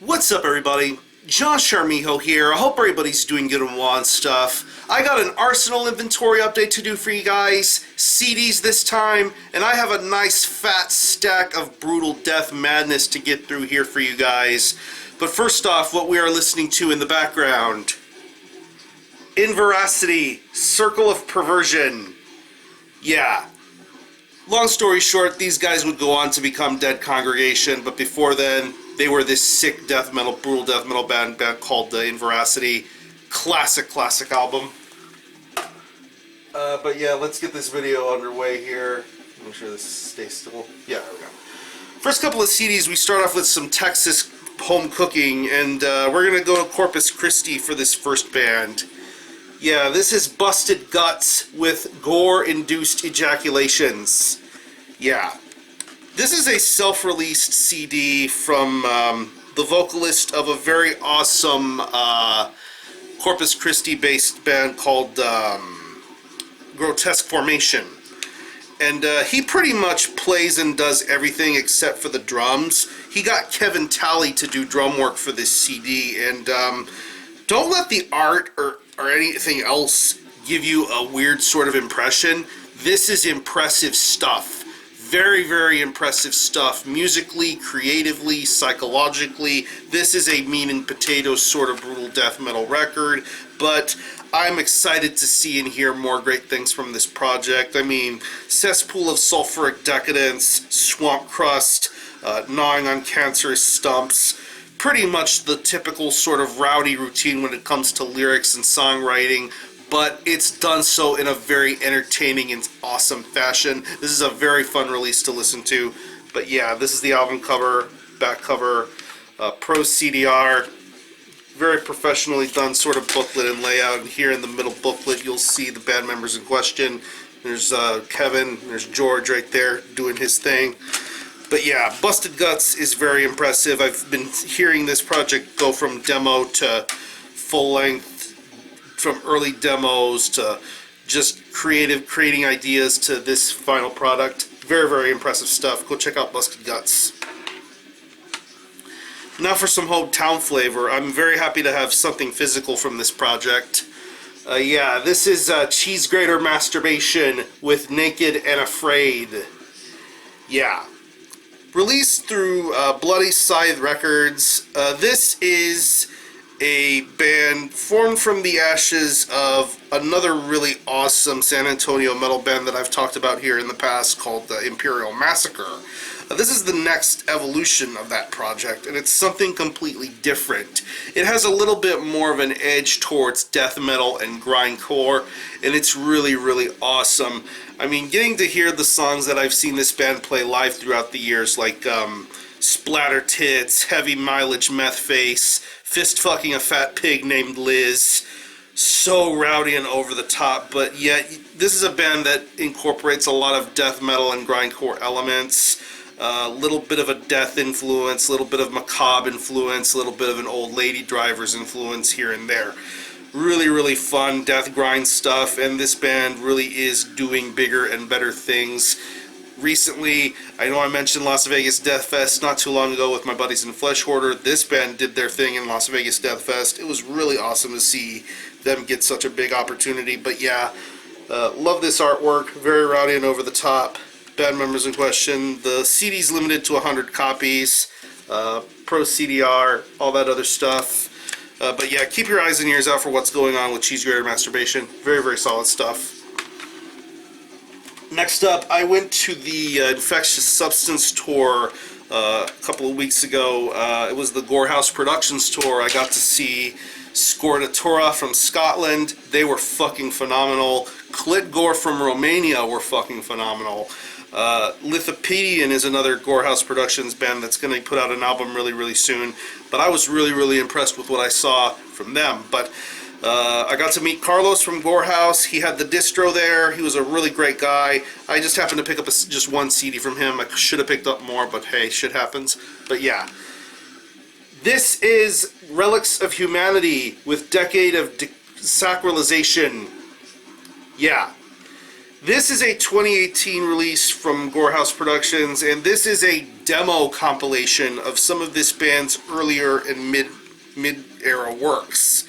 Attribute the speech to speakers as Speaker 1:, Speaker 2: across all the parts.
Speaker 1: What's up, everybody? Josh Armijo here. I hope everybody's doing good and well and stuff. I got an Arsenal inventory update to do for you guys. CDs this time, and I have a nice fat stack of brutal death madness to get through here for you guys. But first off, what we are listening to in the background: Inveracity, Circle of Perversion. Yeah. Long story short, these guys would go on to become Dead Congregation, but before then, they were this sick death metal, brutal death metal band called Inveracity. Classic album. But yeah, let's get this video underway here. Make sure this stays still. Yeah, there we go. First couple of CDs, we start off with some Texas home cooking, and we're going to go to Corpus Christi for this first band. Yeah, this is Busted Guts with gore-induced ejaculations. Yeah. This is a self-released CD from the vocalist of a very awesome Corpus Christi-based band called Grotesque Formation. And he pretty much plays and does everything except for the drums. He got Kevin Talley to do drum work for this CD, and don't let the art or anything else give you a weird sort of impression. This is impressive stuff. Very, very impressive stuff. Musically, creatively, psychologically. This is a meat and potatoes sort of brutal death metal record, but I'm excited to see and hear more great things from this project. I mean, cesspool of sulfuric decadence, swamp crust, gnawing on cancerous stumps. Pretty much the typical sort of rowdy routine when it comes to lyrics and songwriting, but it's done so in a very entertaining and awesome fashion. This is a very fun release to listen to. But yeah, this is the album cover, back cover, Pro CDR. Very professionally done sort of booklet and layout. And here in the middle booklet, you'll see the band members in question. There's Kevin, there's George right there doing his thing. But yeah, Busted Guts is very impressive. I've been hearing this project go from demo to full length, from early demos to just creating ideas to this final product. Very, very impressive stuff. Go check out Busted Guts. Now for some hometown flavor. I'm very happy to have something physical from this project. Yeah, this is Cheese Grater Masturbation with Naked and Afraid. Yeah. Released through Bloody Scythe Records. This is a band formed from the ashes of another really awesome San Antonio metal band that I've talked about here in the past called the Imperial Massacre. This is the next evolution of that project, and it's something completely different. It has a little bit more of an edge towards death metal and grindcore, and it's really, really awesome. I mean, getting to hear the songs that I've seen this band play live throughout the years, like Splatter Tits, Heavy Mileage Meth Face, Fist Fucking a Fat Pig Named Liz. So rowdy and over the top, but yet this is a band that incorporates a lot of death metal and grindcore elements. A little bit of a death influence, a little bit of macabre influence, a little bit of an Old Lady Drivers influence here and there. Really, really fun death grind stuff, and this band really is doing bigger and better things. Recently, I know I mentioned Las Vegas Death Fest not too long ago with my buddies in Flesh Hoarder. This band did their thing in Las Vegas Death Fest. It was really awesome to see them get such a big opportunity. But yeah, love this artwork. Very rowdy and over the top. Band members in question. The CD's limited to 100 copies. Pro CDR, all that other stuff. But yeah, keep your eyes and ears out for what's going on with Cheese Grater Masturbation. Very, very solid stuff. Next up, I went to the Infectious Substance tour a couple of weeks ago. It was the Gorehouse Productions tour. I got to see Scordatura from Scotland. They were fucking phenomenal. Klitgore from Romania were fucking phenomenal. Lithopedion is another Gorehouse Productions band that's going to put out an album really, really soon. But I was really, really impressed with what I saw from them. But I got to meet Carlos from Gorehouse. He had the distro there. He was a really great guy. I just happened to pick up just one CD from him. I should have picked up more, but hey, shit happens. But yeah. This is Relics of Humanity with Decade of Sacralization. Yeah. This is a 2018 release from Gorehouse Productions, and this is a demo compilation of some of this band's earlier and mid-era works.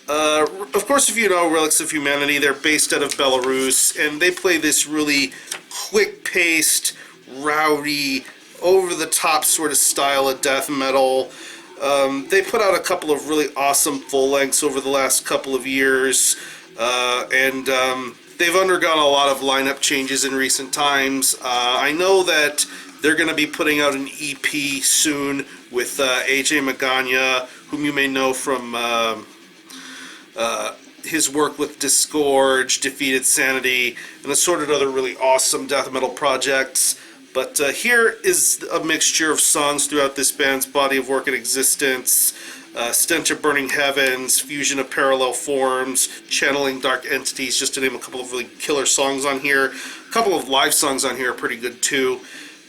Speaker 1: Of course, if you know Relics of Humanity, they're based out of Belarus, and they play this really quick-paced, rowdy, over-the-top sort of style of death metal. They put out a couple of really awesome full-lengths over the last couple of years, and they've undergone a lot of lineup changes in recent times. I know that they're going to be putting out an EP soon with AJ Magana, whom you may know from his work with Disgorge, Defeated Sanity, and assorted other really awesome death metal projects. But here is a mixture of songs throughout this band's body of work and existence. Stench of Burning Heavens, Fusion of Parallel Forms, Channeling Dark Entities, just to name a couple of really killer songs on here. A couple of live songs on here are pretty good too.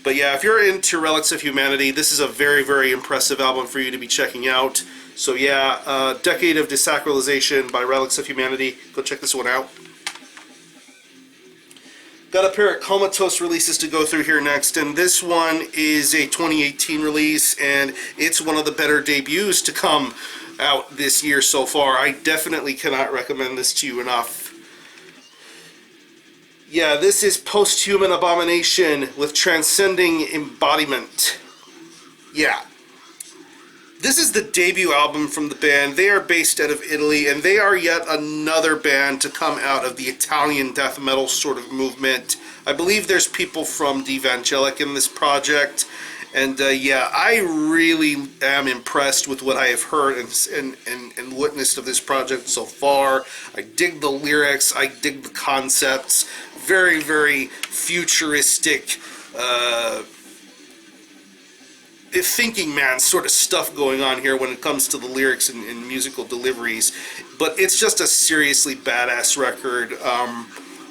Speaker 1: But yeah, if you're into Relics of Humanity, this is a very, very impressive album for you to be checking out. So yeah, Decade of Desacralization by Relics of Humanity. Go check this one out. Got a pair of Comatose releases to go through here next, and this one is a 2018 release, and it's one of the better debuts to come out this year so far. I definitely cannot recommend this to you enough. Yeah, this is Posthuman Abomination with Transcending Embodiment. Yeah. This is the debut album from the band. They are based out of Italy, and they are yet another band to come out of the Italian death metal sort of movement. I believe there's people from Devangelic in this project, and yeah, I really am impressed with what I have heard and witnessed of this project so far. I dig the lyrics, I dig the concepts, very, very futuristic, thinking man sort of stuff going on here when it comes to the lyrics and musical deliveries, but it's just a seriously badass record.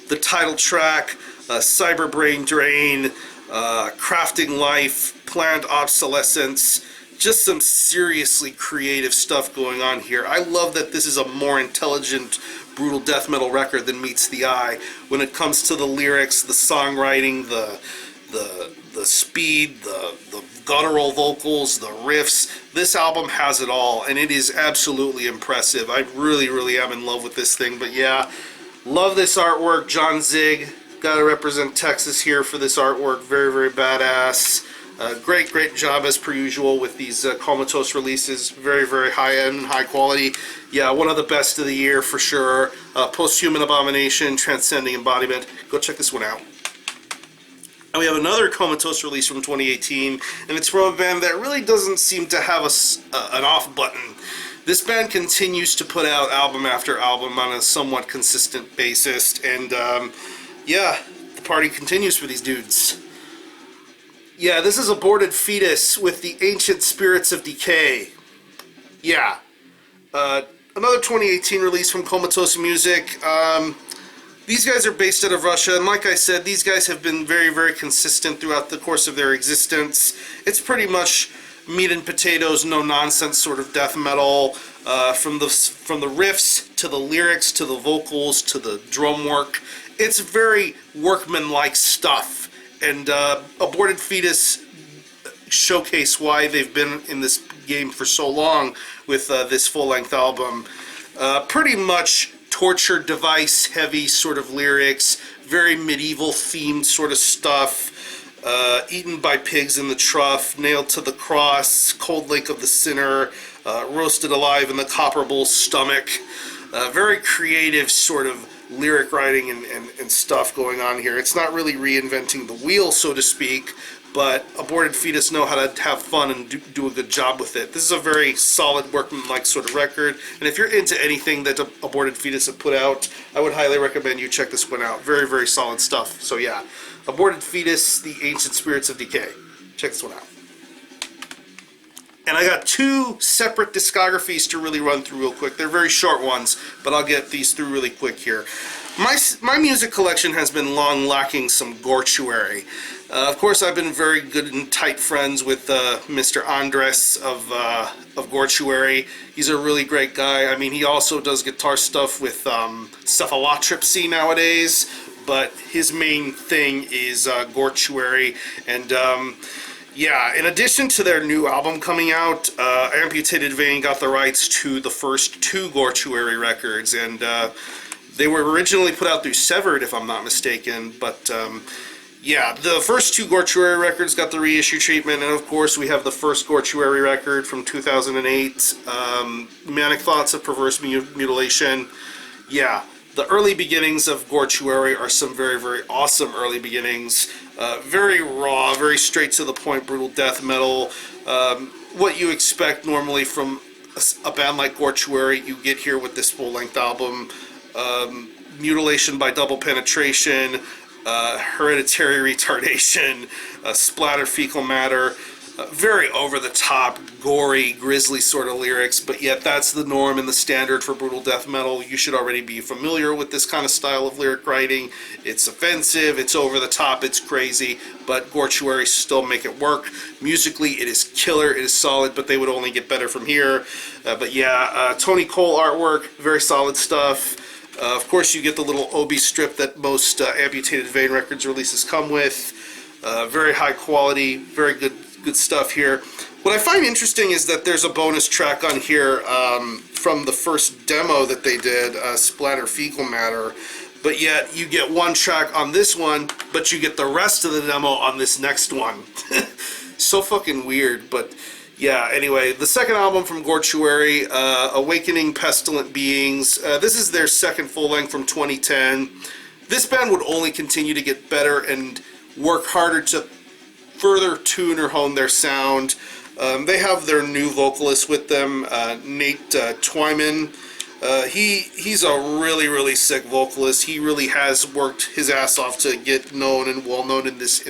Speaker 1: The title track, Cyber Brain Drain, Crafting Life, Planned Obsolescence, just some seriously creative stuff going on here. I love that this is a more intelligent, brutal death metal record than meets the eye when it comes to the lyrics, the songwriting, the speed, the guttural vocals, the riffs. This album has it all, and it is absolutely impressive. I really, really am in love with this thing. But yeah, love this artwork. John Zig, gotta represent Texas here for this artwork. Very, very badass. Great job as per usual with these Comatose releases. Very, very high-end and high quality. Yeah, one of the best of the year for sure. Posthuman Abomination, Transcending Embodiment. Go check this one out. And we have another Comatose release from 2018, and it's from a band that really doesn't seem to have an off button. This band continues to put out album after album on a somewhat consistent basis, and yeah, the party continues for these dudes. Yeah, this is Aborted Fetus with the Ancient Spirits of Decay. Yeah. Another 2018 release from Comatose Music. These guys are based out of Russia, and like I said, these guys have been very, very consistent throughout the course of their existence. It's pretty much meat and potatoes, no nonsense sort of death metal, from the riffs to the lyrics to the vocals to the drum work. It's very workmanlike stuff, and Aborted Fetus showcase why they've been in this game for so long with this full-length album. Pretty much torture device heavy sort of lyrics, very medieval themed sort of stuff. Eaten by pigs in the trough, nailed to the cross, cold lake of the sinner, roasted alive in the copper bull's stomach. Very creative sort of lyric writing and stuff going on here. It's not really reinventing the wheel, so to speak, but Aborted Fetus know how to have fun and do a good job with it. This is a very solid workmanlike sort of record, and if you're into anything that Aborted Fetus have put out, I would highly recommend you check this one out. Very, very solid stuff. So yeah, Aborted Fetus, the Ancient Spirits of Decay. Check this one out. And I got two separate discographies to really run through real quick. They're very short ones, but I'll get these through really quick here. My music collection has been long lacking some GORTUARY. Of course, I've been very good and tight friends with Mr. Andres of GORTUARY. He's a really great guy. I mean, he also does guitar stuff with Cephalotripsy nowadays. but his main thing is GORTUARY. And yeah, in addition to their new album coming out, Amputated Vein got the rights to the first 2 GORTUARY records, and they were originally put out through Severed, if I'm not mistaken, but yeah, the first 2 GORTUARY records got the reissue treatment, and of course we have the first GORTUARY record from 2008, Manic Thoughts of Perverse Mutilation. Yeah, the early beginnings of GORTUARY are some very, very awesome early beginnings. Very raw, very straight to the point, brutal death metal. What you expect normally from a band like GORTUARY, you get here with this full-length album. Mutilation by double penetration, hereditary retardation, splatter fecal matter. Very over-the-top, gory, grisly sort of lyrics, but yet that's the norm and the standard for brutal death metal. You should already be familiar with this kind of style of lyric writing. It's offensive, it's over-the-top, it's crazy, but GORTUARY still make it work. Musically, it is killer, it is solid, but they would only get better from here. But yeah, Tony Cole artwork, very solid stuff. Of course, you get the little Obi strip that most Amputated Vein Records releases come with. Very high quality, very good stuff here. What I find interesting is that there's a bonus track on here from the first demo that they did, Splatter Fecal Matter, but yet you get one track on this one, but you get the rest of the demo on this next one. So fucking weird, but yeah, anyway, the second album from GORTUARY, Awakening Pestilent Beings. This is their second full-length from 2010. This band would only continue to get better and work harder to further tune or hone their sound. They have their new vocalist with them, Nate Twyman. He's a really, really sick vocalist. He really has worked his ass off to get known and well known in this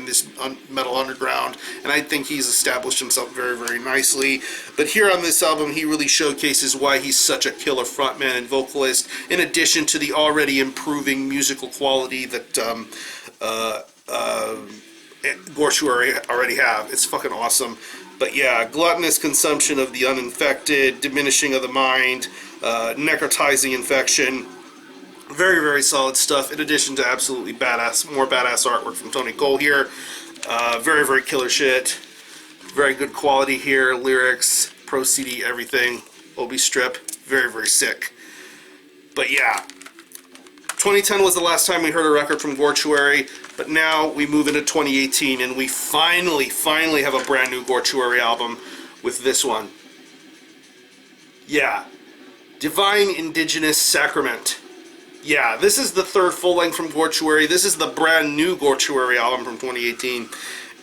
Speaker 1: metal underground, and I think he's established himself very, very nicely. But here on this album, he really showcases why he's such a killer frontman and vocalist, in addition to the already improving musical quality that GORTUARY already have. It's fucking awesome. But yeah, gluttonous consumption of the uninfected, diminishing of the mind, necrotizing infection. Very, very solid stuff, in addition to absolutely more badass artwork from Tony Cole here. Very, very killer shit. Very good quality here. Lyrics, pro CD, everything. Obi strip. Very, very sick. But yeah, 2010 was the last time we heard a record from GORTUARY, but now we move into 2018 and we finally have a brand new GORTUARY album with this one. Yeah, Divine Indigenous Sacrament. Yeah, this is the third full length from GORTUARY. This is the brand new GORTUARY album from 2018.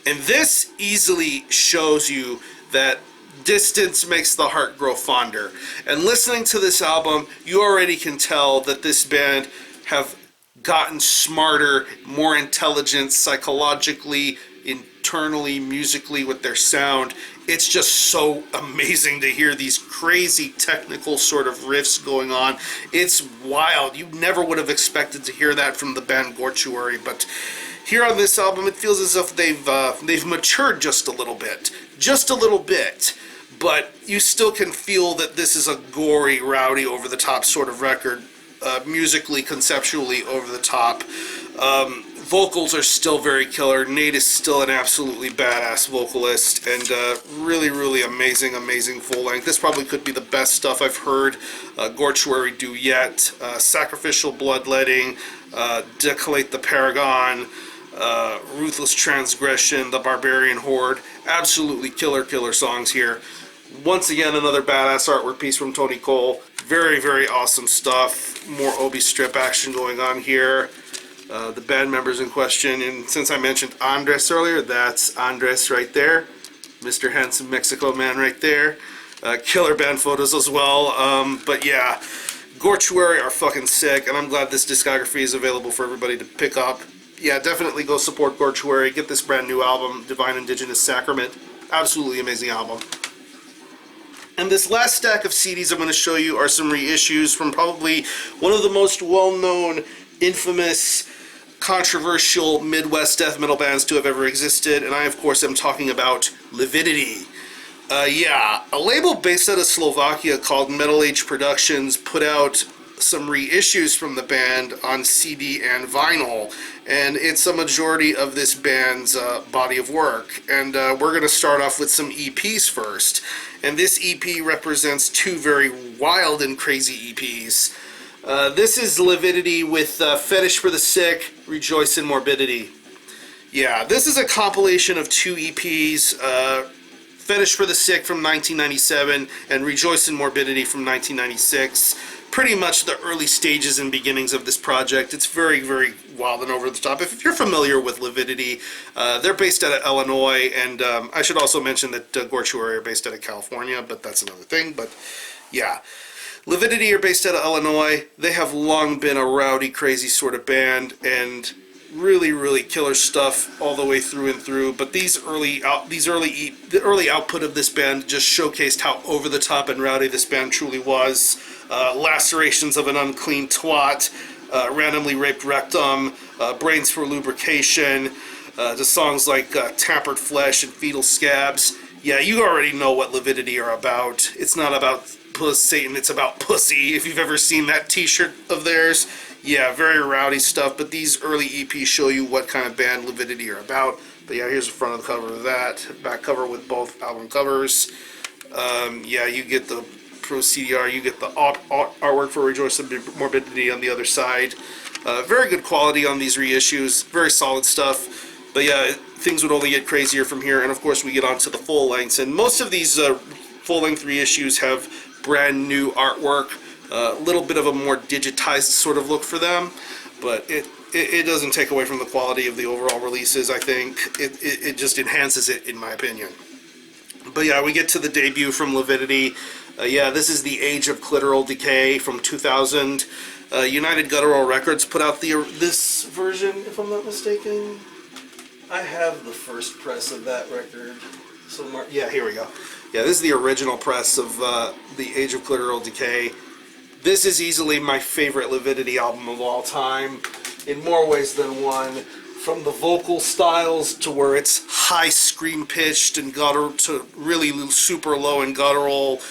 Speaker 1: And this easily shows you that distance makes the heart grow fonder. And listening to this album, you already can tell that this band have gotten smarter, more intelligent psychologically, internally, musically with their sound. It's just so amazing to hear these crazy technical sort of riffs going on. It's wild. You never would have expected to hear that from the band GORTUARY, but here on this album it feels as if they've matured just a little bit. Just a little bit. But you still can feel that this is a gory, rowdy, over-the-top sort of record. Musically, conceptually over the top. Vocals are still very killer. Nate is still an absolutely badass vocalist, and really, really amazing full length. This probably could be the best stuff I've heard GORTUARY do yet. Sacrificial Bloodletting, Decolate the Paragon, Ruthless Transgression, The Barbarian Horde. Absolutely killer songs here. Once again, another badass artwork piece from Tony Cole. Very, very awesome stuff. More Obi strip action going on here. The band members in question, and since I mentioned Andres earlier, that's Andres right there. Mr. Handsome Mexico Man right there. Killer band photos as well. But yeah, GORTUARY are fucking sick, and I'm glad this discography is available for everybody to pick up. Yeah, definitely go support GORTUARY. Get this brand new album, Divine Indigenous Sacrament. Absolutely amazing album. And this last stack of CDs I'm going to show you are some reissues from probably one of the most well-known, infamous, controversial Midwest death metal bands to have ever existed, and I, of course, am talking about Lividity. Yeah, a label based out of Slovakia called Metal Age Productions put out some reissues from the band on CD and vinyl, and it's a majority of this band's body of work. And we're going to start off with some EPs first, and this EP represents two very wild and crazy EPs. This is Lividity with Fetish for the Sick, Rejoice in Morbidity. Yeah, this is a compilation of two EPs, Fetish for the Sick from 1997 and Rejoice in Morbidity from 1996. Pretty much the early stages and beginnings of this project. It's very, very wild and over the top. If you're familiar with Lividity, they're based out of Illinois, and I should also mention that GORTUARY are based out of California, but that's another thing. But yeah, Lividity are based out of Illinois. They have long been a rowdy, crazy sort of band, and really, really killer stuff all the way through and through. But the early output of this band just showcased how over the top and rowdy this band truly was. Lacerations of an Unclean Twat, Randomly Raped Rectum, Brains for Lubrication, to songs like Tampered Flesh and Fetal Scabs. Yeah, you already know what Lividity are about. It's not about Satan, it's about pussy. If you've ever seen that t-shirt of theirs, yeah, very rowdy stuff. But these early EPs show you what kind of band Lividity are about. But yeah, here's the front of the cover of that. Back cover with both album covers. Yeah, you get the Pro CDR, you get the artwork for Rejoice in Morbidity on the other side. Very good quality on these reissues. Very solid stuff. But yeah, things would only get crazier from here. And of course, we get on to the full lengths. And most of these full-length reissues have brand new artwork. A little bit of a more digitized sort of look for them. But it doesn't take away from the quality of the overall releases, I think. It just enhances it, in my opinion. But yeah, we get to the debut from Lividity. Yeah, this is The Age of Clitoral Decay from 2000. United Guttural Records put out this version, if I'm not mistaken. I have the first press of that record. So yeah, here we go. Yeah, this is the original press of The Age of Clitoral Decay. This is easily my favorite Lividity album of all time, in more ways than one. From the vocal styles to where it's high scream pitched and guttural to really super low and guttural,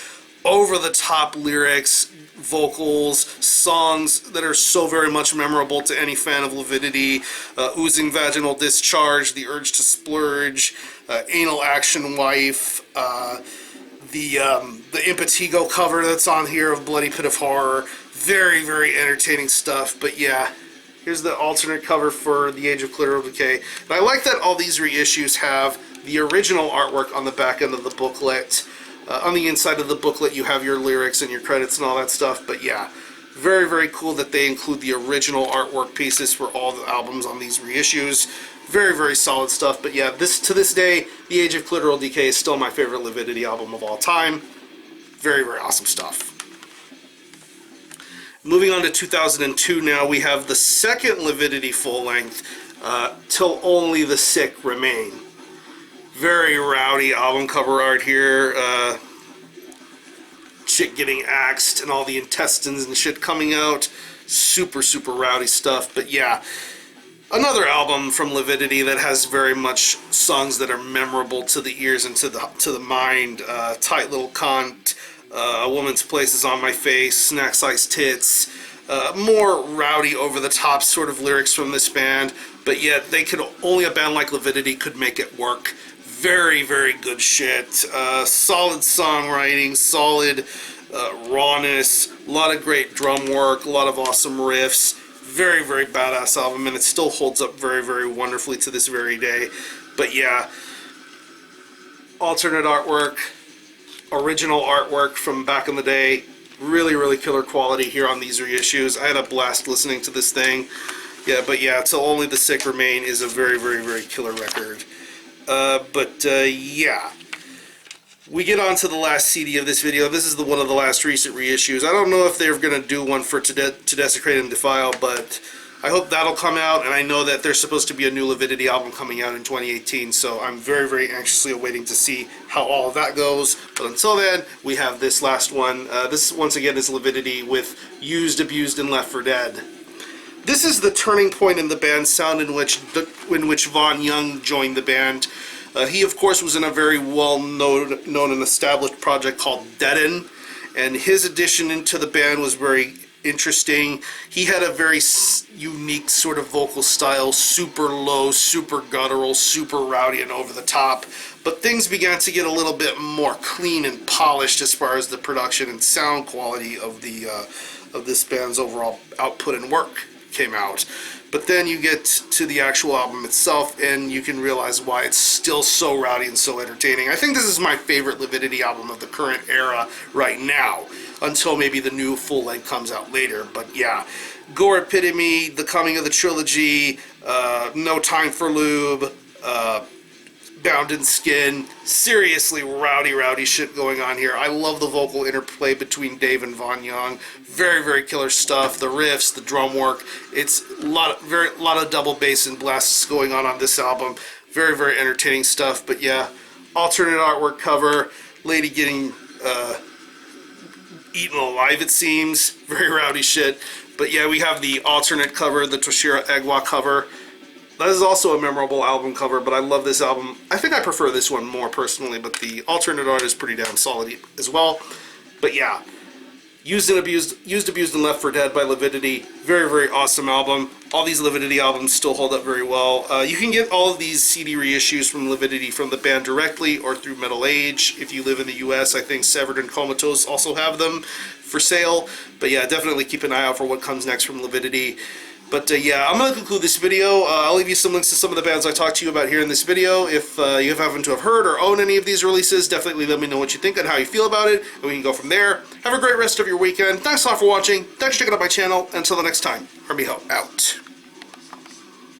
Speaker 1: over the top lyrics, vocals, songs that are so very much memorable to any fan of Lividity. Oozing Vaginal Discharge, The Urge to Splurge, Anal Action Wife, the Impetigo cover that's on here of Bloody Pit of Horror. Very, very entertaining stuff. But yeah, here's the alternate cover for The Age of Clitoral Decay. And I like that all these reissues have the original artwork on the back end of the booklet. On the inside of the booklet, you have your lyrics and your credits and all that stuff. But yeah, very, very cool that they include the original artwork pieces for all the albums on these reissues. Very, very solid stuff. But yeah, to this day, The Age of Clitoral Decay is still my favorite Lividity album of all time. Very, very awesome stuff. Moving on to 2002 now, we have the second Lividity full-length, Till Only the Sick Remain. Very rowdy album cover art here. Chick getting axed and all the intestines and shit coming out. Super, super rowdy stuff. But yeah, another album from Lividity that has very much songs that are memorable to the ears and to the mind. Tight Little Cunt, A Woman's Place Is on My Face, Snack Size Tits. More rowdy, over-the-top sort of lyrics from this band. But yet, only a band like Lividity could make it work. Very, very good shit. Solid songwriting, solid rawness, a lot of great drum work, a lot of awesome riffs. Very, very badass album, and it still holds up very, very wonderfully to this very day. But yeah, alternate artwork, original artwork from back in the day. Really, really killer quality here on these reissues. I had a blast listening to this thing. Yeah, but yeah, Till Only the Sick Remain is a very, very, very killer record. Yeah, we get on to the last CD of this video. This is one of the last recent reissues. I don't know if they're going to do one for To Desecrate and Defile, but I hope that'll come out, and I know that there's supposed to be a new Lividity album coming out in 2018, so I'm very, very anxiously awaiting to see how all of that goes. But until then, we have this last one. This, once again, is Lividity with Used, Abused, and Left for Dead. This is the turning point in the band's sound in which Vaughn Young joined the band. He, of course, was in a very well-known and established project called Deaden, and his addition into the band was very interesting. He had a very unique sort of vocal style, super low, super guttural, super rowdy and over the top. But things began to get a little bit more clean and polished as far as the production and sound quality of this band's overall output and work came out. But then you get to the actual album itself, and you can realize why it's still so rowdy and so entertaining. I think this is my favorite Lividity album of the current era right now, until maybe the new full length comes out later. But yeah, Gore Epitome, The Coming of the Trilogy, No Time for Lube, Bound in Skin, seriously rowdy shit going on here. I love the vocal interplay between Dave and Von Young. Very, very killer stuff. The riffs, the drum work. It's a lot of double bass and blasts going on this album. Very, very entertaining stuff. But yeah, alternate artwork cover. Lady getting eaten alive, it seems. Very rowdy shit. But yeah, we have the alternate cover, the Toshiro Egwa cover. That is also a memorable album cover, but I love this album. I think I prefer this one more personally, but the alternate art is pretty damn solid as well. But yeah, Used, Abused, and Left for Dead by Lividity. Very, very awesome album. All these Lividity albums still hold up very well. You can get all of these CD reissues from Lividity from the band directly or through Metal Age. If you live in the US, I think Severed and Comatose also have them for sale. But yeah, definitely keep an eye out for what comes next from Lividity. But yeah, I'm going to conclude this video. I'll leave you some links to some of the bands I talked to you about here in this video. If you happen to have heard or own any of these releases, definitely let me know what you think and how you feel about it, and we can go from there. Have a great rest of your weekend. Thanks a lot for watching. Thanks for checking out my channel. Until the next time, Armijo out.